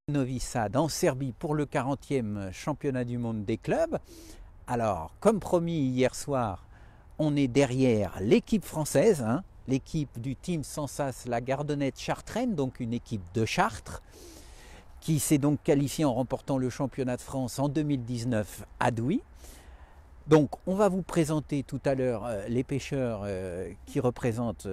Novi Sad en Serbie pour le 40e championnat du monde des clubs. Alors, comme promis hier soir, on est derrière l'équipe française, l'équipe du Team Sansas La Gardonnette Chartraine, donc une équipe de Chartres, qui s'est donc qualifiée en remportant le championnat de France en 2019 à Douy. Donc on va vous présenter tout à l'heure les pêcheurs qui représentent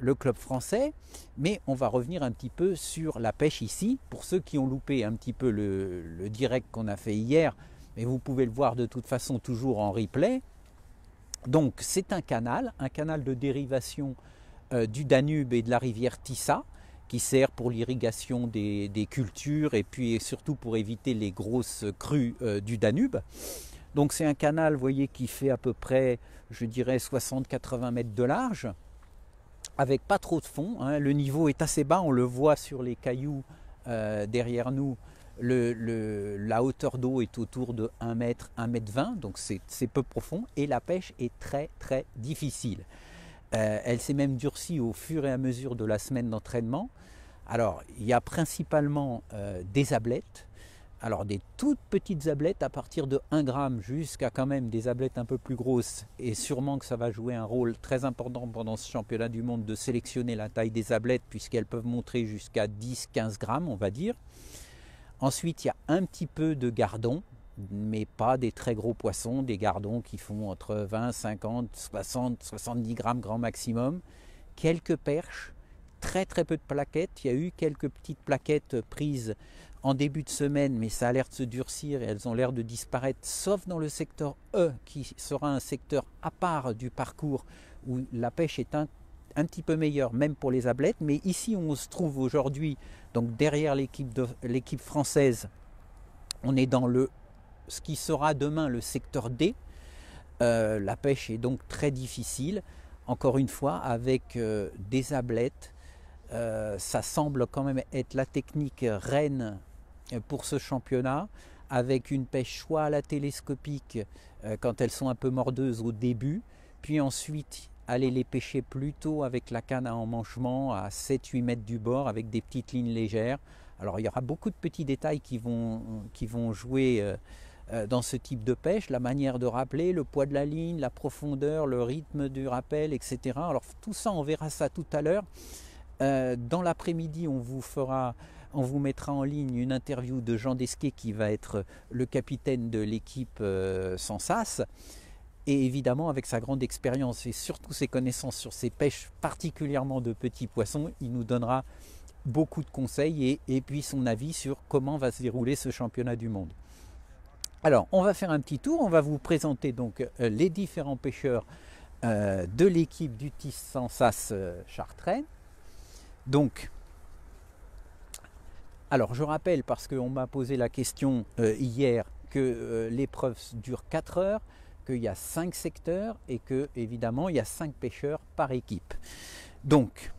le club français, mais on va revenir un petit peu sur la pêche ici, pour ceux qui ont loupé un petit peu le direct qu'on a fait hier, mais vous pouvez le voir de toute façon toujours en replay. Donc c'est un canal de dérivation du Danube et de la rivière Tissa, qui sert pour l'irrigation des cultures et puis surtout pour éviter les grosses crues du Danube. Donc c'est un canal, vous voyez, qui fait à peu près, je dirais, 60-80 mètres de large, avec pas trop de fond. Le niveau est assez bas, on le voit sur les cailloux derrière nous. La hauteur d'eau est autour de 1 mètre, 1 mètre 20, donc c'est peu profond. Et la pêche est très très difficile. Elle s'est même durcie au fur et à mesure de la semaine d'entraînement. Alors, il y a principalement des ablettes. Alors des toutes petites ablettes à partir de 1 gramme jusqu'à quand même des ablettes un peu plus grosses, et sûrement que ça va jouer un rôle très important pendant ce championnat du monde de sélectionner la taille des ablettes, puisqu'elles peuvent monter jusqu'à 10-15 grammes on va dire. Ensuite il y a un petit peu de gardons, mais pas des très gros poissons, des gardons qui font entre 20, 50, 60, 70 grammes grand maximum. Quelques perches, très très peu de plaquettes. Il y a eu quelques petites plaquettes prises en début de semaine, mais ça a l'air de se durcir et elles ont l'air de disparaître, sauf dans le secteur E, qui sera un secteur à part du parcours, où la pêche est un petit peu meilleure, même pour les ablettes. Mais ici, on se trouve aujourd'hui, donc derrière l'équipe française, on est dans ce qui sera demain le secteur D. La pêche est donc très difficile, encore une fois, avec des ablettes. Ça semble quand même être la technique reine pour ce championnat, avec une pêche soit à la télescopique quand elles sont un peu mordeuses au début, puis ensuite aller les pêcher plutôt avec la canne à emmanchement à 7-8 mètres du bord avec des petites lignes légères. Alors il y aura beaucoup de petits détails qui vont jouer dans ce type de pêche, la manière de rappeler, le poids de la ligne, la profondeur, le rythme du rappel, etc. Alors tout ça, on verra ça tout à l'heure. Dans l'après-midi, on vous mettra en ligne une interview de Jean Desquet, qui va être le capitaine de l'équipe Sansas, et évidemment avec sa grande expérience et surtout ses connaissances sur ces pêches particulièrement de petits poissons, il nous donnera beaucoup de conseils et puis son avis sur comment va se dérouler ce championnat du monde. Alors on va faire un petit tour, on va vous présenter donc les différents pêcheurs de l'équipe du TIS Sansas Chartraine. Donc, alors je rappelle, parce qu'on m'a posé la question hier, que l'épreuve dure 4 heures, qu'il y a 5 secteurs et que évidemment il y a 5 pêcheurs par équipe. Donc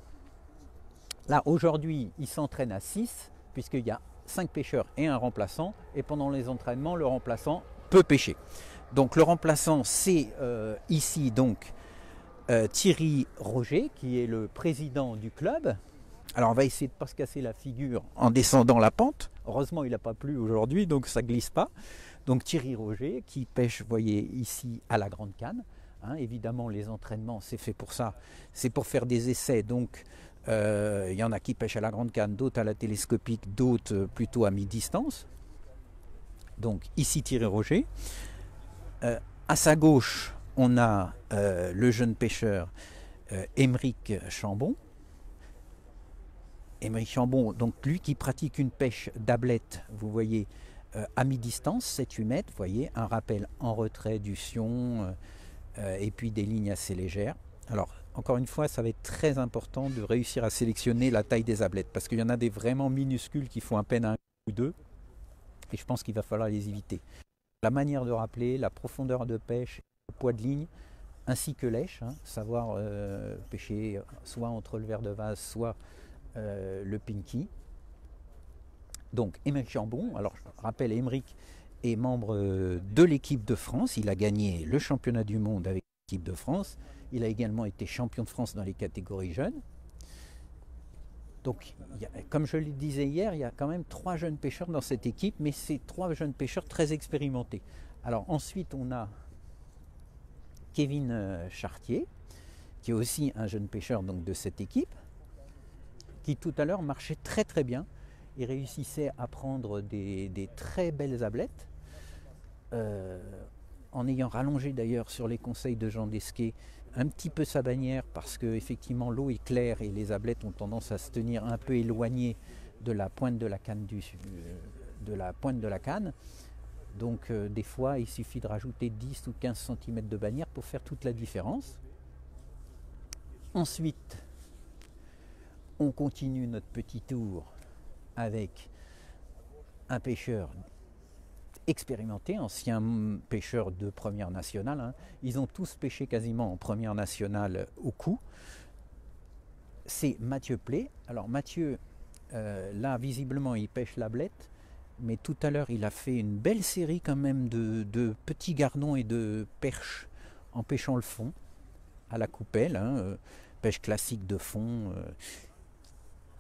là aujourd'hui ils s'entraînent à 6, puisqu'il y a 5 pêcheurs et un remplaçant, et pendant les entraînements le remplaçant peut pêcher. Donc le remplaçant c'est ici donc Thierry Roger, qui est le président du club. Alors on va essayer de ne pas se casser la figure en descendant la pente. Heureusement il n'a pas plu aujourd'hui, donc ça ne glisse pas. Donc Thierry Roger qui pêche, vous voyez ici, à la grande canne. Évidemment les entraînements c'est fait pour ça, c'est pour faire des essais. Donc il y en a qui pêchent à la grande canne, d'autres à la télescopique, d'autres plutôt à mi-distance. Donc ici Thierry Roger. À sa gauche on a le jeune pêcheur Émeric Chambon. Émeric Chambon, donc lui qui pratique une pêche d'ablette, vous voyez, à mi-distance, 7-8 mètres, vous voyez, un rappel en retrait du sion et puis des lignes assez légères. Alors, encore une fois, ça va être très important de réussir à sélectionner la taille des ablettes, parce qu'il y en a des vraiment minuscules qui font à peine 1 ou 2, et je pense qu'il va falloir les éviter. La manière de rappeler, la profondeur de pêche, le poids de ligne, ainsi que lèche, savoir pêcher soit entre le verre de vase, soit le pinky. Donc Émeric Chambon, alors je rappelle, Émeric est membre de l'équipe de France, il a gagné le championnat du monde avec l'équipe de France, il a également été champion de France dans les catégories jeunes. Donc, comme je le disais hier, il y a quand même 3 jeunes pêcheurs dans cette équipe, mais c'est 3 jeunes pêcheurs très expérimentés. Alors ensuite, on a Kevin Chartier, qui est aussi un jeune pêcheur donc, de cette équipe, qui tout à l'heure marchait très très bien. Il réussissait à prendre des très belles ablettes, en ayant rallongé d'ailleurs sur les conseils de Jean Desquet un petit peu sa bannière, parce que effectivement l'eau est claire et les ablettes ont tendance à se tenir un peu éloignées de la pointe de la canne. Donc des fois il suffit de rajouter 10 ou 15 cm de bannière pour faire toute la différence. Ensuite, on continue notre petit tour avec un pêcheur expérimenté, ancien pêcheur de première nationale. Hein. Ils ont tous pêché quasiment en première nationale au coup. C'est Mathieu Plé. Alors Mathieu, là visiblement il pêche l'ablette, mais tout à l'heure il a fait une belle série quand même de petits gardons et de perches en pêchant le fond à la coupelle, hein, pêche classique de fond.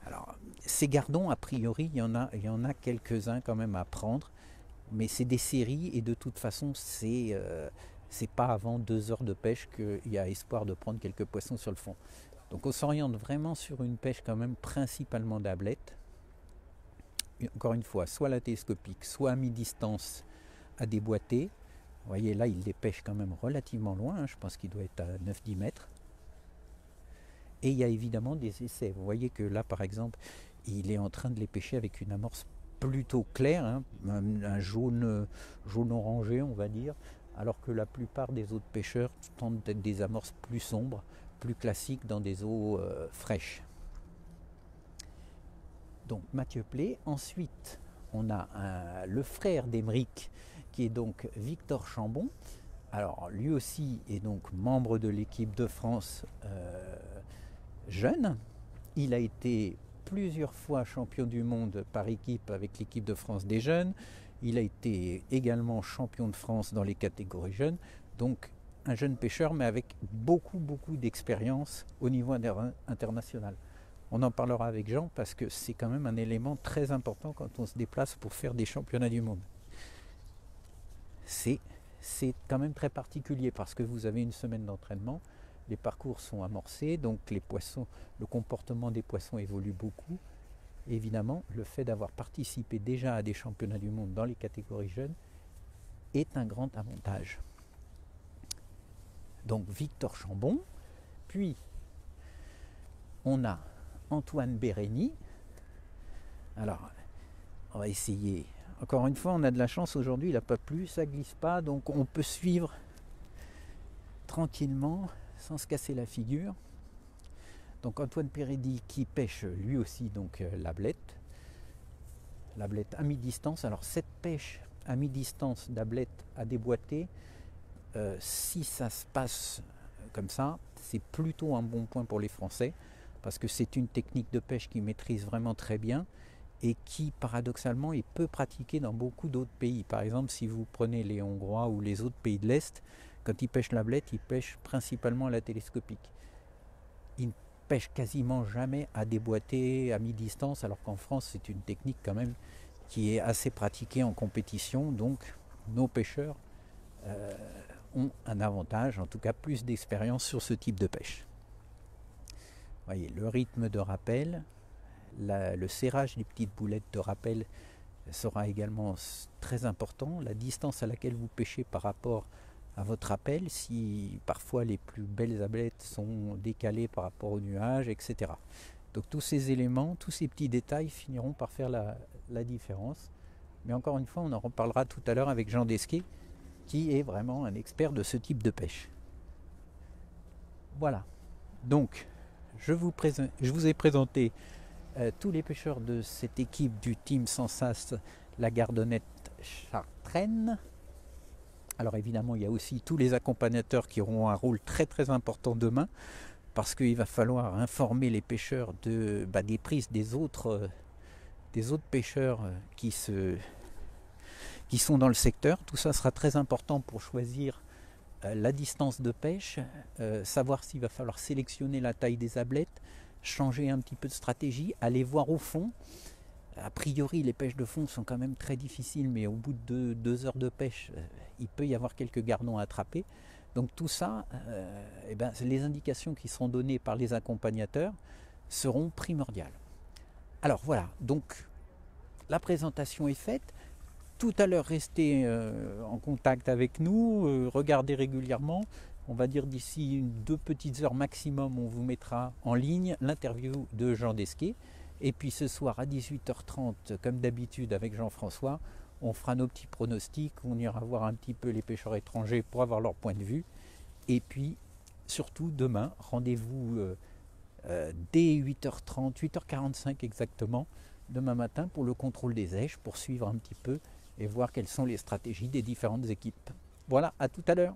Alors ces gardons, a priori il y en a quelques-uns quand même à prendre, mais c'est des séries et de toute façon c'est pas avant 2 heures de pêche qu'il y a espoir de prendre quelques poissons sur le fond. Donc on s'oriente vraiment sur une pêche quand même principalement d'ablettes. Encore une fois, soit la télescopique, soit à mi-distance à déboîter. Vous voyez là, il les pêche quand même relativement loin, hein, je pense qu'il doit être à 9-10 mètres. Et il y a évidemment des essais. Vous voyez que là, par exemple, il est en train de les pêcher avec une amorce plutôt clair, hein, un jaune orangé on va dire, alors que la plupart des autres pêcheurs tentent d'être des amorces plus sombres, plus classiques dans des eaux fraîches. Donc Mathieu Plé. Ensuite on a le frère d'Emeric qui est donc Victor Chambon. Alors lui aussi est donc membre de l'équipe de France jeune. Il a été plusieurs fois champion du monde par équipe avec l'équipe de France des jeunes. Il a été également champion de France dans les catégories jeunes. Donc un jeune pêcheur, mais avec beaucoup d'expérience au niveau international. On en parlera avec Jean parce que c'est quand même un élément très important quand on se déplace pour faire des championnats du monde. C'est quand même très particulier parce que vous avez une semaine d'entraînement. Les parcours sont amorcés, donc les poissons, le comportement des poissons évolue beaucoup. Évidemment, le fait d'avoir participé déjà à des championnats du monde dans les catégories jeunes est un grand avantage. Donc Victor Chambon, puis on a Antoine Bérény. Alors, on va essayer. Encore une fois, on a de la chance aujourd'hui, il n'a pas plu, ça glisse pas, donc on peut suivre tranquillement sans se casser la figure. Donc Antoine Bérény qui pêche lui aussi donc l'ablette à mi-distance. Alors cette pêche à mi-distance d'ablette à déboîter, si ça se passe comme ça, c'est plutôt un bon point pour les Français parce que c'est une technique de pêche qu'ils maîtrisent vraiment très bien et qui paradoxalement est peu pratiquée dans beaucoup d'autres pays. Par exemple, si vous prenez les Hongrois ou les autres pays de l'Est, quand ils pêchent l'ablette, ils pêchent principalement à la télescopique. Ils ne pêchent quasiment jamais à déboîter à mi-distance, alors qu'en France, c'est une technique quand même qui est assez pratiquée en compétition. Donc, nos pêcheurs ont un avantage, en tout cas plus d'expérience sur ce type de pêche. Vous voyez, le rythme de rappel, le serrage des petites boulettes de rappel sera également très important. La distance à laquelle vous pêchez par rapport à votre rappel, si parfois les plus belles ablettes sont décalées par rapport aux nuages, etc. Donc tous ces éléments, tous ces petits détails finiront par faire la différence. Mais encore une fois, on en reparlera tout à l'heure avec Jean Desquet, qui est vraiment un expert de ce type de pêche. Voilà. Donc, je vous ai présenté tous les pêcheurs de cette équipe du Team Sansas, la Gardonnette Chartraine. Alors évidemment, il y a aussi tous les accompagnateurs qui auront un rôle très important demain, parce qu'il va falloir informer les pêcheurs des prises des autres pêcheurs qui sont dans le secteur. Tout ça sera très important pour choisir la distance de pêche, savoir s'il va falloir sélectionner la taille des ablettes, changer un petit peu de stratégie, aller voir au fond. A priori, les pêches de fond sont quand même très difficiles, mais au bout de 2 heures de pêche, il peut y avoir quelques gardons à attraper. Donc tout ça, les indications qui seront données par les accompagnateurs seront primordiales. Alors voilà, donc la présentation est faite. Tout à l'heure, restez en contact avec nous, regardez régulièrement. On va dire d'ici 2 petites heures maximum, on vous mettra en ligne l'interview de Jean Desquet. Et puis ce soir à 18h30, comme d'habitude avec Jean-François, on fera nos petits pronostics, on ira voir un petit peu les pêcheurs étrangers pour avoir leur point de vue. Et puis surtout demain, rendez-vous dès 8h30, 8h45 exactement, demain matin pour le contrôle des èches, pour suivre un petit peu et voir quelles sont les stratégies des différentes équipes. Voilà, à tout à l'heure.